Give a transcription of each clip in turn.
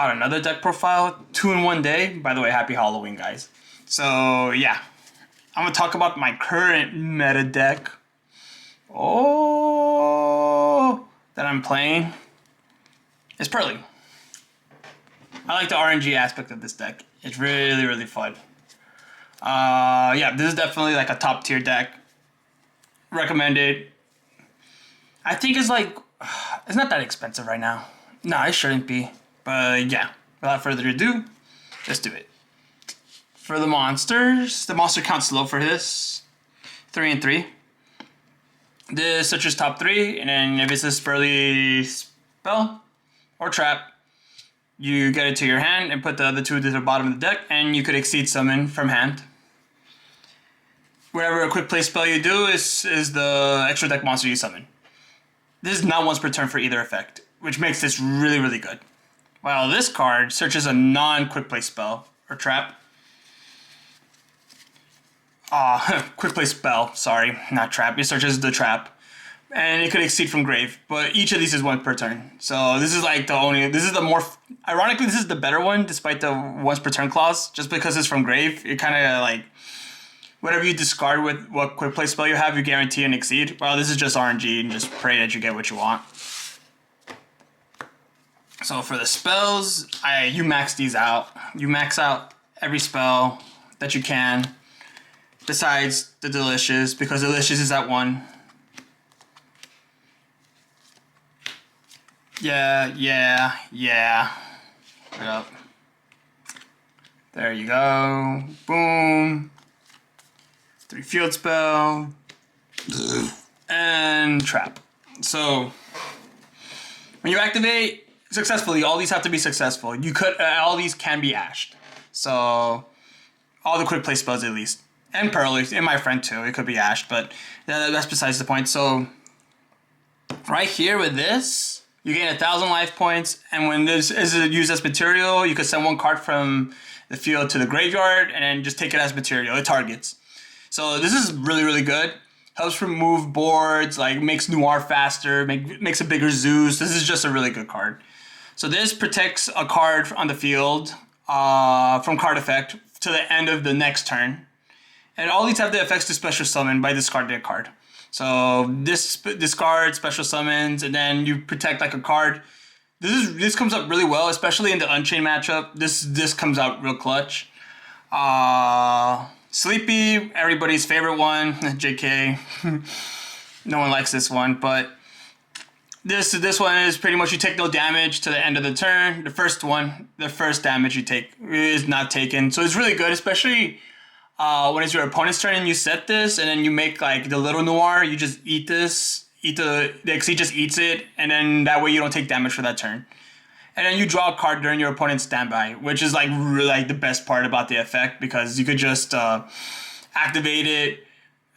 god, another deck profile, 2 in 1 day. By the way, happy Halloween, guys. So yeah, I'm gonna talk about my current meta deck. That I'm playing. It's Purrely. I like the RNG aspect of this deck. It's really, really fun. Yeah, this is definitely like a top tier deck. Recommended. I think it's like, it's not that expensive right now. No, it shouldn't be. But yeah, without further ado, let's do it. For the monsters, the monster count's low for this. 3 and 3. This searches top 3, and then if it's a Purrely spell or trap, you get it to your hand and put the other 2 to the bottom of the deck, and you could exceed summon from hand. Whenever a quick play spell you do is the extra deck monster you summon. This is not once per turn for either effect, which makes this really, really good. While this card searches a non-quick play spell or trap. Quick play spell, sorry, not trap. It searches the trap. And it could exceed from grave, but each of these is 1 per turn. So this is like ironically, this is the better one, despite the once per turn clause, just because it's from grave. It kind of like, whatever you discard with what quick play spell you have, you guarantee an exceed. Well, this is just RNG and just pray that you get what you want. So for the spells, you max these out. You max out every spell that you can, besides the Delicious, because Delicious is at 1. Yeah. Right up. There you go. Boom. 3 field spell. And trap. So when you activate successfully, all these have to be successful. All these can be ashed. So all the quick play spells at least. And Purrely, and my friend too, it could be ashed, but that's besides the point. So right here with this, you gain 1,000 life points, and when this is used as material, you could send 1 card from the field to the graveyard, and then just take it as material. It targets. So this is really, really good. Helps remove boards, like makes Noir faster, makes a bigger Zeus. This is just a really good card. So this protects a card on the field from card effect to the end of the next turn. And all these have the effects to special summon by discarding a card. So this discard special summons, and then you protect like a card. This comes up really well, especially in the Unchained matchup. This comes out real clutch. Sleepy, everybody's favorite one. JK, no one likes this one, but this one is pretty much you take no damage to the end of the turn. The first damage you take is not taken, so it's really good, especially. When it's your opponent's turn and you set this, and then you make like the little Noir, you just eat this, the Exceed just eats it, and then that way you don't take damage for that turn. And then you draw a card during your opponent's standby, which is like really like the best part about the effect, because you could just activate it,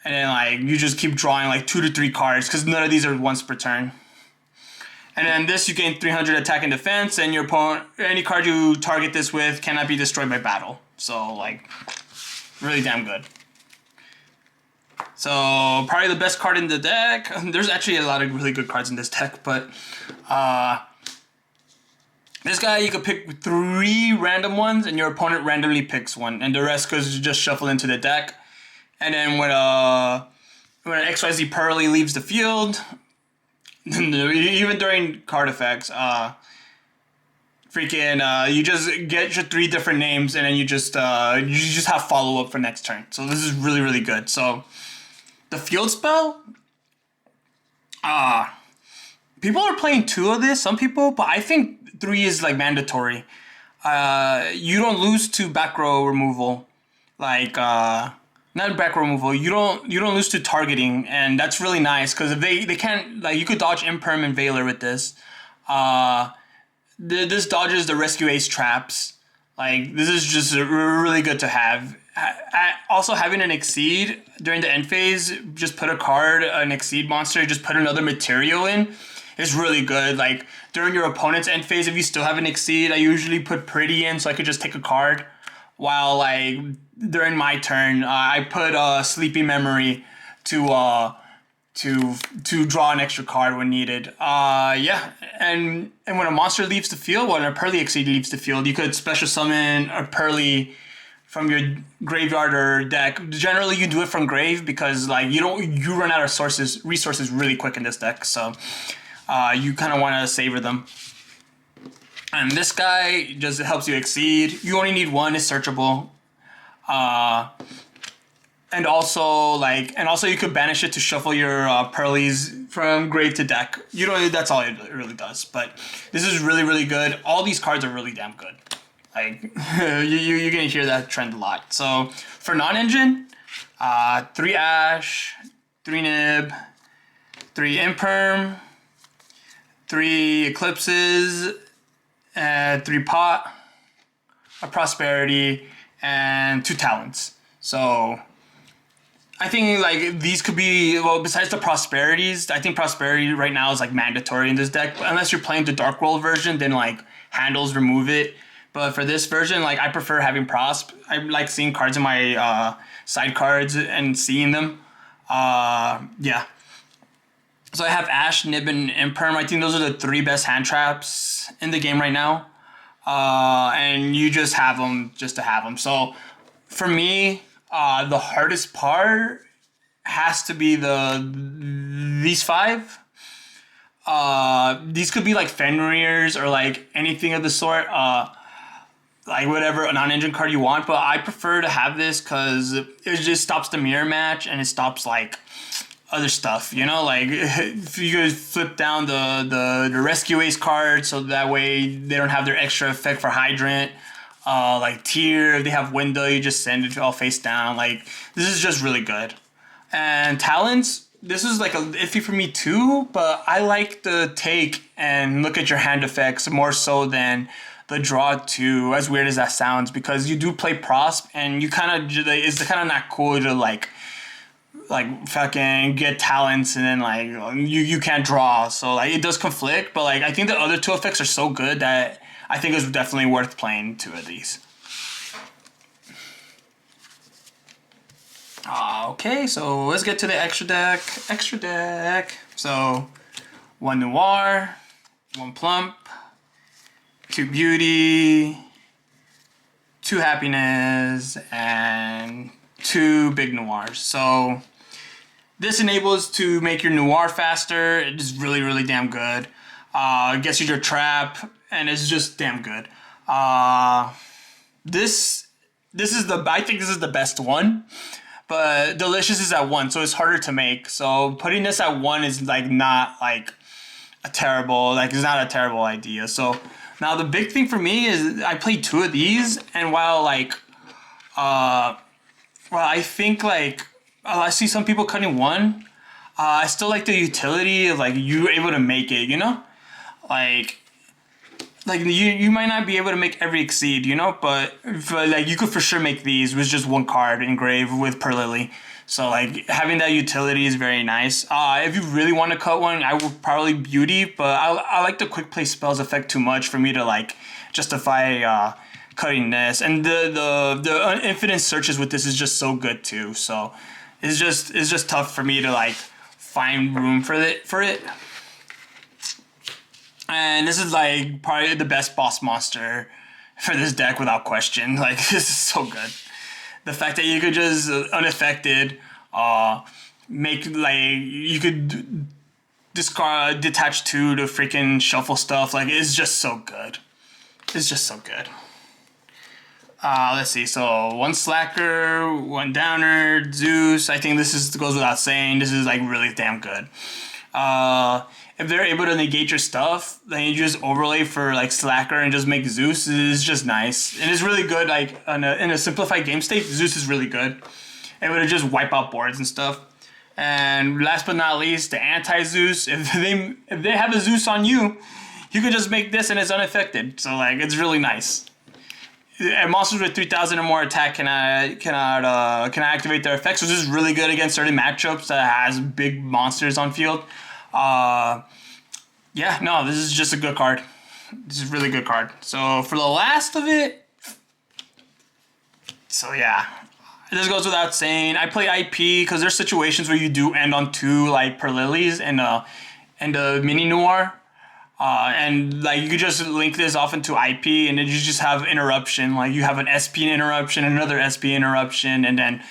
and then like you just keep drawing like 2 to 3 cards, because none of these are once per turn. And then this, you gain 300 attack and defense, and your opponent, any card you target this with cannot be destroyed by battle. So like, really damn good. So probably the best card in the deck. There's actually a lot of really good cards in this deck, but this guy, you could pick 3 random ones, and your opponent randomly picks 1, and the rest goes just shuffle into the deck. And then when an XYZ Purrely leaves the field, even during card effects, you just get your 3 different names, and then you just have follow up for next turn. So this is really, really good. So the field spell, people are playing 2 of this, some people, but I think 3 is like mandatory. You don't lose to back row removal, like not back row removal. You don't lose to targeting, and that's really nice, because if they can't, like, you could dodge Imperm and Veiler with this. This dodges the Rescue Ace traps. Like, this is just really good to have. Also, having an Exceed during the end phase, just put an Exceed monster, just put another material in, is really good. Like, during your opponent's end phase, if you still have an Exceed, I usually put Pretty in so I could just take a card. While, like, during my turn, I put Sleepy Memory to to draw an extra card when needed. Yeah, and when a monster leaves the field, when a Purrely Exceed leaves the field, you could special summon a Purrely from your graveyard or deck. Generally, you do it from grave because like you run out of resources really quick in this deck. So you kind of want to savor them. And this guy just helps you exceed. You only need one. It's searchable. And also you could banish it to shuffle your Purrelys from grave to deck. You don't. That's all it really does. But this is really, really good. All these cards are really damn good. Like you're gonna hear that trend a lot. So for non-engine, 3 Ash, 3 Nib, 3 Imperm, 3 Eclipses, 3 Pot, a Prosperity, and 2 Talents. So I think like these could be, well, besides the Prosperities, I think Prosperity right now is like mandatory in this deck. But unless you're playing the Dark World version, then like handles remove it. But for this version, like I prefer having Prosp. I like seeing cards in my side cards and seeing them. Yeah. So I have Ash, Nib, and Imperm. I think those are the 3 best hand traps in the game right now. And you just have them just to have them. So for me, the hardest part has to be these 5. These could be like Fenrir's or like anything of the sort. Like whatever a non-engine card you want, but I prefer to have this because it just stops the mirror match and it stops like other stuff, you know, like if you guys flip down the rescue ace card so that way they don't have their extra effect for hydrant. Like tier, if they have window, you just send it all face down. Like this is just really good. And talents, this is like a iffy for me too, but I like the take and look at your hand effects more so than the draw too, as weird as that sounds, because you do play Prosp and you kind of, it's kind of not cool to like fucking get talents and then like you can't draw, so like it does conflict, but like I think the other 2 effects are so good that I think it's definitely worth playing 2 of these. Okay, so let's get to the extra deck. So 1 Noir, 1 Plump, 2 Beauty, 2 Happiness, and 2 Big Noirs. So this enables to make your Noir faster. It is really, really damn good. Gets you your trap, and it's just damn good. This is I think this is the best one, but Delicious is at 1, so it's harder to make. So putting this at 1 is like not like it's not a terrible idea. So now the big thing for me is I played 2 of these, and while like I think like I see some people cutting 1. I still like the utility of like you able to make it, you know, like you might not be able to make every exceed, you know, but like you could for sure make these with just 1 card engraved with Purrely. So like having that utility is very nice. If you really want to cut 1, I would probably Beauty, but I like the quick play spells effect too much for me to like justify cutting this. And the infinite searches with this is just so good too. So it's just tough for me to like find room for it. And this is like probably the best boss monster for this deck without question. Like this is so good. The fact that you could just unaffected make like you could detach 2 to freaking shuffle stuff. Like it's just so good. It's just so good. Let's see. So 1 Slacker, 1 Downer, Zeus. I think this goes without saying. This is like really damn good. If they're able to negate your stuff, then you just overlay for like Slacker and just make Zeus. Is just nice. And it's really good. Like in a simplified game state, Zeus is really good. Able to just wipe out boards and stuff. And last but not least, the anti-Zeus. If they have a Zeus on you, you could just make this and it's unaffected. So like it's really nice. And monsters with 3,000 or more attack cannot activate their effects. So this is really good against certain matchups that has big monsters on field. Yeah, no, this is just a good card. This is a really good card. So for the last of it, so yeah, this goes without saying. I play IP because there's situations where you do end on two like Purrelys and a mini noir. And like you could just link this off into IP, and then you just have interruption. Like you have an SP interruption, another SP interruption, and then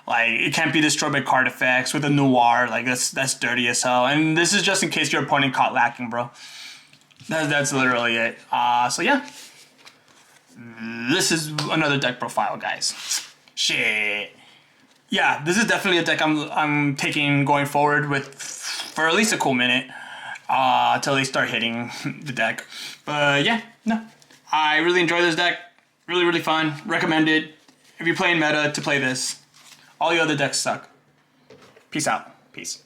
like it can't be destroyed by card effects with a noir. Like that's dirty as hell. And this is just in case your opponent caught lacking, bro. That's literally it. So yeah, this is another deck profile, guys. Shit. Yeah, this is definitely a deck I'm taking going forward with for at least a cool minute. Till they start hitting the deck. But yeah, no. I really enjoy this deck. Really, really fun. Recommend it. If you're playing meta, to play this. All the other decks suck. Peace out. Peace.